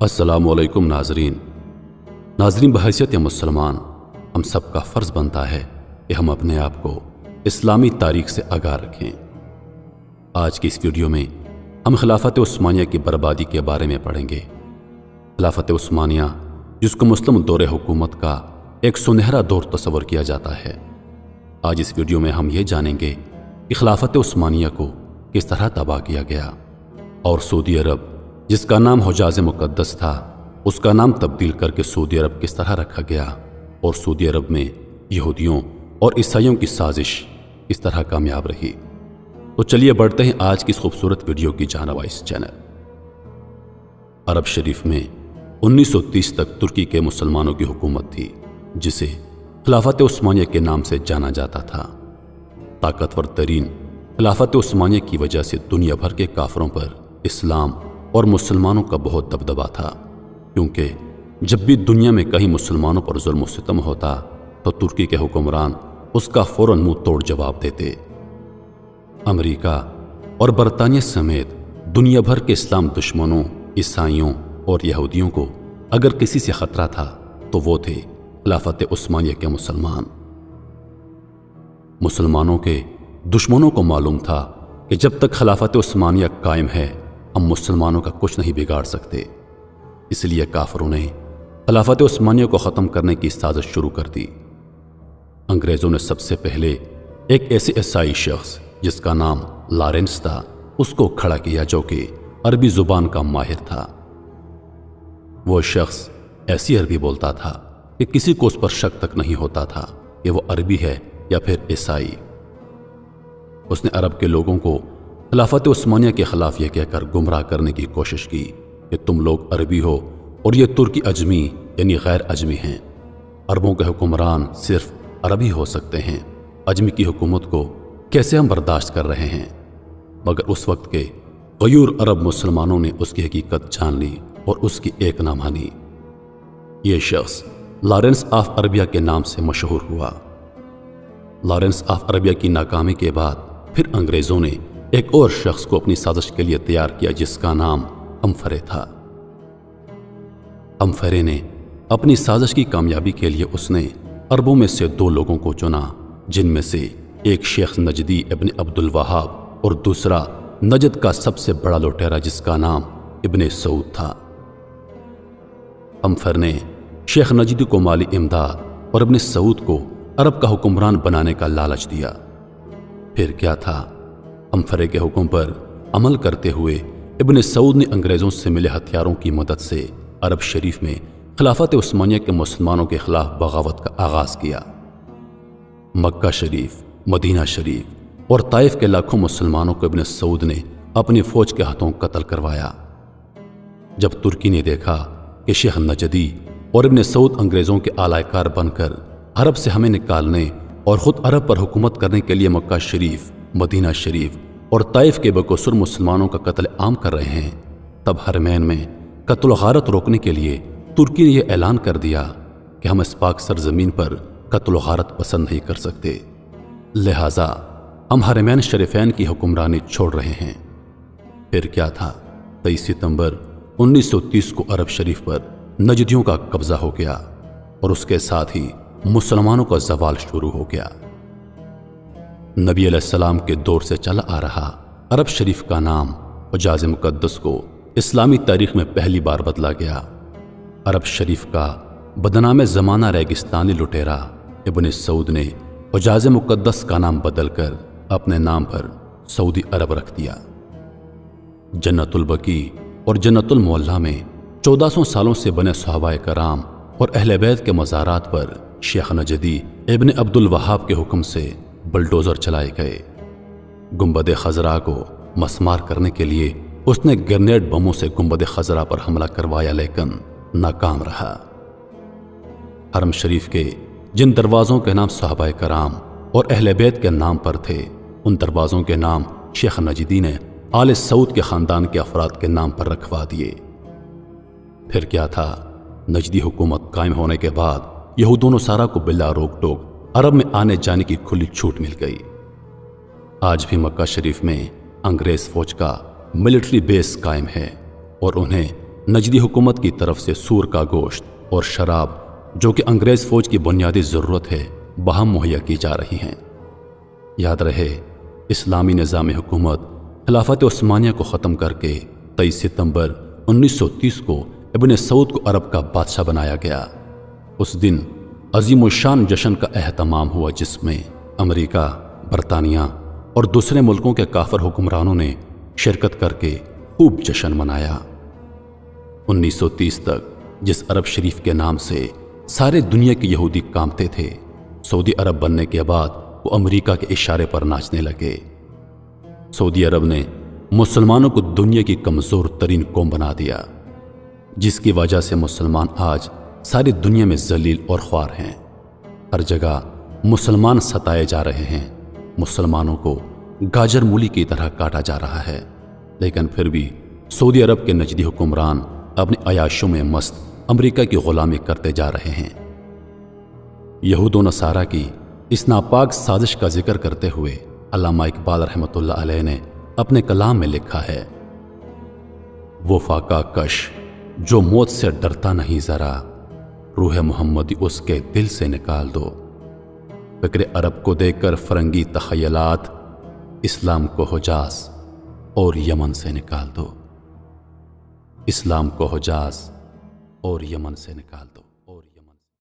अस्सलामुअलैकुम नाजरीन बहैसियत मुसलमान हम सब का फ़र्ज़ बनता है कि हम अपने आप को इस्लामी तारीख़ से आगाह रखें। आज की इस वीडियो में हम खिलाफत उस्मानिया की बर्बादी के बारे में पढ़ेंगे। खिलाफत उस्मानिया जिसको मुस्लिम दौर हुकूमत का एक सुनहरा दौर तस्वर किया जाता है। आज इस वीडियो में हम ये जानेंगे कि खिलाफत उस्मानिया को किस तरह तबाह किया गया और सऊदी अरब जिसका नाम हुजाज़ मुक़द्दस था उसका नाम तब्दील करके सऊदी अरब किस तरह रखा गया और सऊदी अरब में यहूदियों और ईसाइयों की साजिश किस तरह कामयाब रही। तो चलिए बढ़ते हैं आज की इस खूबसूरत वीडियो की जानब इस चैनल। अरब शरीफ में 1930 तक तुर्की के मुसलमानों की हुकूमत थी जिसे खिलाफत उस्मानिया के नाम से जाना जाता था। ताकतवर तरीन खिलाफत उस्मानिया की वजह से दुनिया भर के काफरों पर इस्लाम और मुसलमानों का बहुत दबदबा था, क्योंकि जब भी दुनिया में कहीं मुसलमानों पर जुल्म सितम होता तो तुर्की के हुक्मरान उसका फौरन मुंह तोड़ जवाब देते। अमेरिका और बरतानिया समेत दुनिया भर के इस्लाम दुश्मनों, ईसाइयों और यहूदियों को अगर किसी से खतरा था तो वो थे खिलाफत उस्मानिया के मुसलमान। मुसलमानों के दुश्मनों को मालूम था कि जब तक खिलाफत उस्मानिया कायम है हम मुसलमानों का कुछ नहीं बिगाड़ सकते। इसलिए काफरों ने खिलाफत उस्मानिया को ख़त्म करने की साजिश शुरू कर दी। अंग्रेज़ों ने सबसे पहले एक ऐसे ईसाई शख्स जिसका नाम लॉरेंस था उसको खड़ा किया जो कि अरबी ज़ुबान का माहिर था। वो शख्स ऐसी अरबी बोलता था कि किसी को उस पर शक तक नहीं होता था कि वो अरबी है या फिर ईसाई। उसने अरब के लोगों को खिलाफत उस्मानिया के खिलाफ यह कहकर गुमराह करने की कोशिश की कि तुम लोग अरबी हो और ये तुर्की अजमी यानी गैर अजमी हैं। अरबों के हुक्मरान सिर्फ अरबी हो सकते हैं, अजमी की हुकूमत को कैसे हम बर्दाश्त कर रहे हैं। मगर उस वक्त के गयूर अरब मुसलमानों ने उसकी हकीकत जान ली और उसकी एक ना मानी। ये शख्स लॉरेंस ऑफ अरबिया के नाम से मशहूर हुआ। लॉरेंस ऑफ अरबिया की नाकामी के बाद फिर अंग्रेज़ों ने एक और शख्स को अपनी साजिश के लिए तैयार किया जिसका नाम हमफरे था। हमफरे ने अपनी साजिश की कामयाबी के लिए उसने अरबों में से दो लोगों को चुना, जिनमें से एक शेख नजदी इब्न अब्दुल वहाब और दूसरा नजद का सबसे बड़ा लुटेरा जिसका नाम इब्न सऊद था। हमफर ने शेख नजदी को माली इमदाद और इब्न सऊद को अरब का हुक्मरान बनाने का लालच दिया। फिर क्या था, हमफरे के हुक्म पर अमल करते हुए इब्न सऊद ने अंग्रेज़ों से मिले हथियारों की मदद से अरब शरीफ में खिलाफत उस्मानिया के मुसलमानों के खिलाफ बगावत का आगाज़ किया। मक्का शरीफ, मदीना शरीफ और ताइफ के लाखों मुसलमानों को इब्न सऊद ने अपनी फौज के हाथों कत्ल करवाया। जब तुर्की ने देखा कि शेख नजदी और इब्न सऊद अंग्रेज़ों के आलाकार बनकर अरब से हमें निकालने और ख़ुद अरब पर हुकूमत करने के लिए मक्का शरीफ, मदीना शरीफ और ताइफ के बेकसूर मुसलमानों का कत्ल आम कर रहे हैं, तब हरमैन में कत्ल गारत रोकने के लिए तुर्की ने यह ऐलान कर दिया कि हम इस पाक सरजमीन पर कत्ल गारत पसंद नहीं कर सकते, लिहाजा हम हरमैन शरीफैन की हुक्मरानी छोड़ रहे हैं। फिर क्या था, 23 सितंबर 1930 को अरब शरीफ पर नजदियों का कब्जा हो गया और उसके साथ ही मुसलमानों का जवाल शुरू हो गया। नबी अलैहिस्सलाम के दौर से चला आ रहा अरब शरीफ का नाम हुजाज़ मुक़द्दस को इस्लामी तारीख़ में पहली बार बदला गया। अरब शरीफ का बदनाम ज़माना रेगिस्तानी लुटेरा इब्न सऊद ने हुजाज़ मुक़द्दस का नाम बदलकर अपने नाम पर सऊदी अरब रख दिया। जन्नतुल बकी और जन्नतुल मुअल्ला में 1400 सालों से बने सहाबाए कराम और अहले बैत के मज़ारात पर शेख नजदी इब्न अब्दुल वहाब के हुक्म से बुलडोज़र चलाए गए। गुंबद खजरा को मसमार करने के लिए उसने ग्रेनेड बमों से गुंबद खजरा पर हमला करवाया, लेकिन नाकाम रहा। हरम शरीफ के जिन दरवाज़ों के नाम सहाबाए कराम और अहले बैत के नाम पर थे, उन दरवाज़ों के नाम शेख नजदी ने आले सऊद के ख़ानदान के अफराद के नाम पर रखवा दिए। फिर क्या था, नजदी हुकूमत कायम होने के बाद यहूदों नसारा को बिला रोक टोक अरब में आने जाने की खुली छूट मिल गई। आज भी मक्का शरीफ में अंग्रेज फौज का मिलिट्री बेस कायम है और उन्हें نجدی حکومت کی طرف سے سور کا گوشت اور شراب جو کہ انگریز فوج کی بنیادی ضرورت ہے باہم مہیا کی جا رہی ہیں۔ یاد رہے اسلامی نظام حکومت خلافت عثمانیہ کو ختم کر کے 23 ستمبر 1930 کو ابن سعود کو عرب کا بادشاہ بنایا گیا۔ اس دن عظیم الشان جشن کا اہتمام ہوا جس میں امریکہ، برطانیہ اور دوسرے ملکوں کے کافر حکمرانوں نے شرکت کر کے خوب جشن منایا۔ 1930 تک جس عرب شریف کے نام سے سارے دنیا کے یہودی کامتے تھے، سعودی عرب بننے کے بعد وہ امریکہ کے اشارے پر ناچنے لگے۔ سعودی عرب نے مسلمانوں کو دنیا کی کمزور ترین قوم بنا دیا، جس کی وجہ سے مسلمان آج ساری دنیا میں ذلیل اور خوار ہیں۔ ہر جگہ مسلمان ستائے جا رہے ہیں، مسلمانوں کو گاجر مولی کی طرح کاٹا جا رہا ہے، لیکن پھر بھی سعودی عرب کے نجدی حکمران اپنی عیاشوں میں مست امریکہ کی غلامی کرتے جا رہے ہیں۔ یہود و نصارہ کی اس ناپاک سازش کا ذکر کرتے ہوئے علامہ اقبال رحمۃ اللہ علیہ نے اپنے کلام میں لکھا ہے، وہ فاقہ کش جو موت سے ڈرتا نہیں ذرا، روح محمدی اس کے دل سے نکال دو۔ فکر عرب کو دیکھ کر فرنگی تخیلات، اسلام کو حجاز اور یمن سے نکال دو، اسلام کو حجاز اور یمن سے نکال دو۔